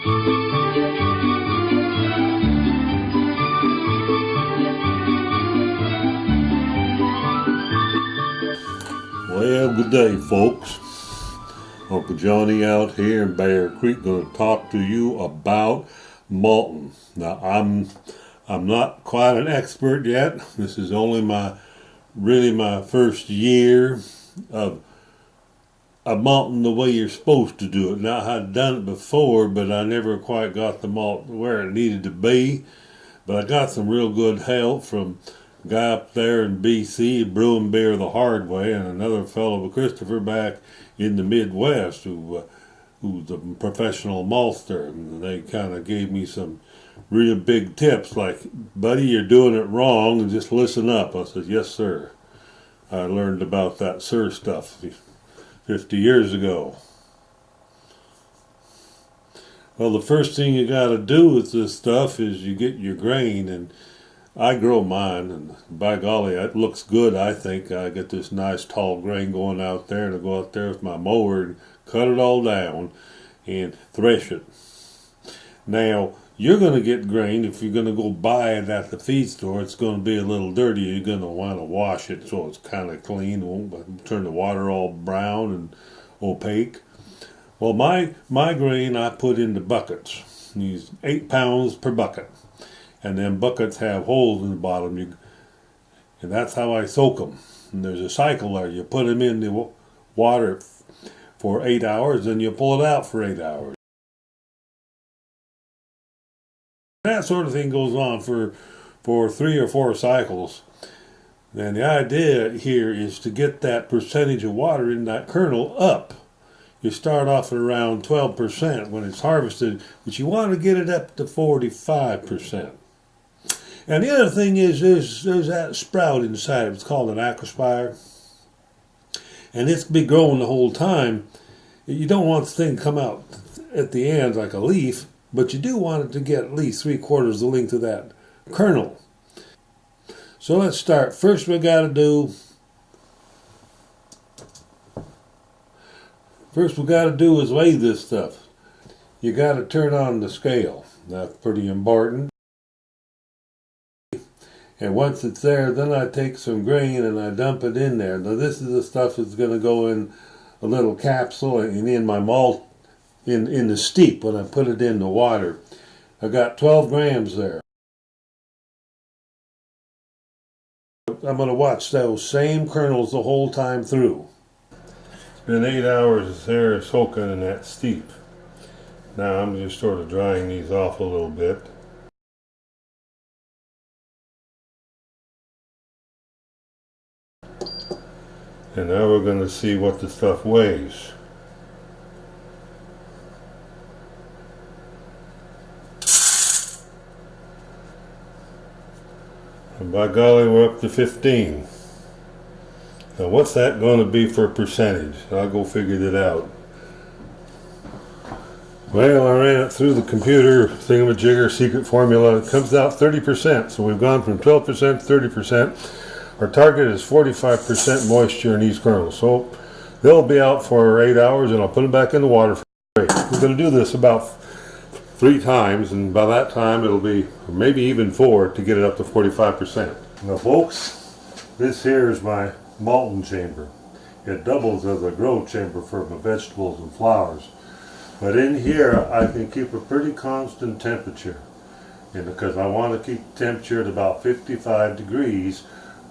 Well, good day, folks. Uncle Johnny out here in Bear Creek going to talk to you about malting. Now, I'm not quite an expert yet. This is only my first year of malting the way you're supposed to do it. Now, I'd done it before, but I never quite got the malt where it needed to be. But I got some real good help from a guy up there in BC, brewing beer the hard way, and another fellow, Christopher, back in the Midwest, who's a professional maltster. And they kind of gave me some real big tips, like, buddy, you're doing it wrong, and just listen up. I said, yes, sir. I learned about that sir stuff 50 years ago. Well, the first thing you got to do with this stuff is you get your grain, and I grow mine, and by golly, it looks good, I think. I get this nice tall grain going out there, and I go out there with my mower and cut it all down and thresh it. Now, you're going to get grain, if you're going to go buy it at the feed store, it's going to be a little dirty. You're going to want to wash it so it's kind of clean. It won't turn the water all brown and opaque. Well, my grain I put into buckets. Use 8 pounds per bucket. And then buckets have holes in the bottom. And that's how I soak them. And there's a cycle there. You put them in the water for 8 hours, then you pull it out for 8 hours. That sort of thing goes on for 3 or 4 cycles. And the idea here is to get that percentage of water in that kernel up. You start off at around 12% when it's harvested, but you want to get it up to 45%. And the other thing is there's that sprout inside. It's called an acrospire. And it's been growing the whole time. You don't want the thing to come out at the end like a leaf, but you do want it to get at least 3/4 the length of that kernel. So let's start. First we got to do is weigh this stuff. You got to turn on the scale. That's pretty important. And once it's there, then I take some grain and I dump it in there. Now this is the stuff that's going to go in a little capsule and in my malt, in the steep when I put it in the water. I got 12 grams there. I'm going to watch those same kernels the whole time through. It's been 8 hours there soaking in that steep. Now I'm just sort of drying these off a little bit. And now we're going to see what the stuff weighs. And by golly, we're up to 15. Now what's that going to be for a percentage? I'll go figure that out. Well, I ran it through the computer thingamajigger secret formula. It comes out 30%. So we've gone from 12% to 30%. Our target is 45% moisture in these kernels. So they'll be out for 8 hours, and I'll put them back in the water for 8. We're going to do this about 3 times, and by that time it'll be maybe even 4 to get it up to 45%. Now folks, this here is my malting chamber. It doubles as a grow chamber for my vegetables and flowers. But in here I can keep a pretty constant temperature, because I want to keep the temperature at about 55 degrees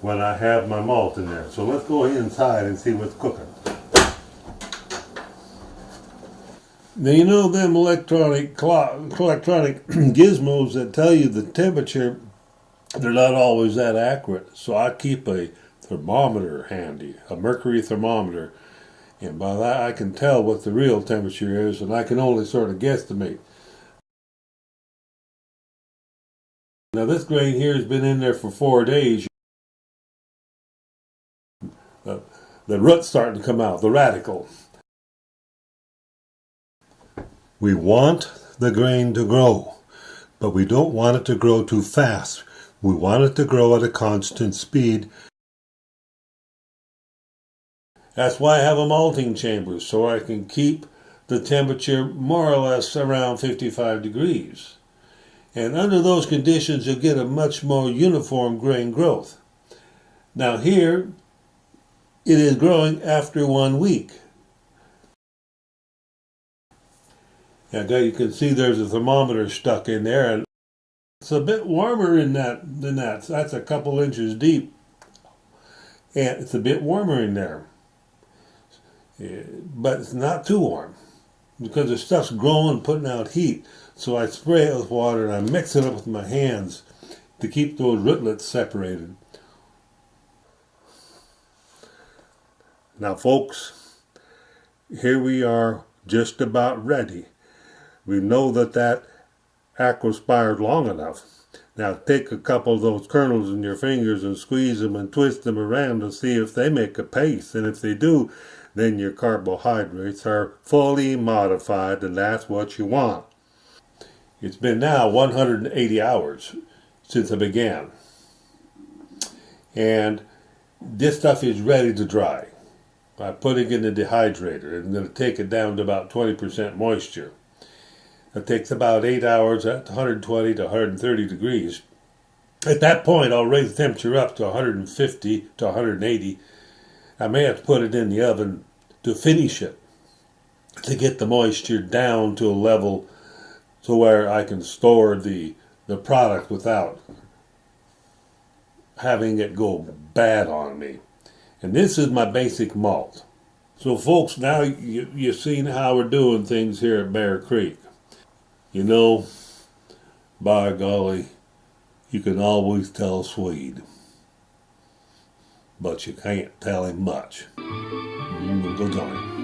when I have my malt in there. So let's go inside and see what's cooking. Now you know them electronic gizmos that tell you the temperature, they're not always that accurate. So I keep a thermometer handy, a mercury thermometer, and by that I can tell what the real temperature is, and I can only sort of guesstimate. Now this grain here has been in there for 4 days. The root's starting to come out, the radicle. We want the grain to grow, but we don't want it to grow too fast. We want it to grow at a constant speed. That's why I have a malting chamber, so I can keep the temperature more or less around 55 degrees. And under those conditions, you'll get a much more uniform grain growth. Now here, it is growing after 1 week. And you can see there's a thermometer stuck in there, and it's a bit warmer in that than that. So that's a couple inches deep, and it's a bit warmer in there. But it's not too warm because the stuff's growing, putting out heat. So I spray it with water and I mix it up with my hands to keep those rootlets separated. Now, folks, here we are just about ready. We know that aquaspired long enough. Now take a couple of those kernels in your fingers and squeeze them and twist them around to see if they make a paste. And if they do, then your carbohydrates are fully modified, and that's what you want. It's been now 180 hours since I began. And this stuff is ready to dry. I put it in the dehydrator. I'm going to take it down to about 20% moisture. It takes about 8 hours at 120 to 130 degrees. At that point, I'll raise the temperature up to 150 to 180. I may have to put it in the oven to finish it, to get the moisture down to a level to where I can store the product without having it go bad on me. And this is my basic malt. So folks, now you've seen how we're doing things here at Bear Creek. You know, by golly, you can always tell a Swede, but you can't tell him much. Go join him.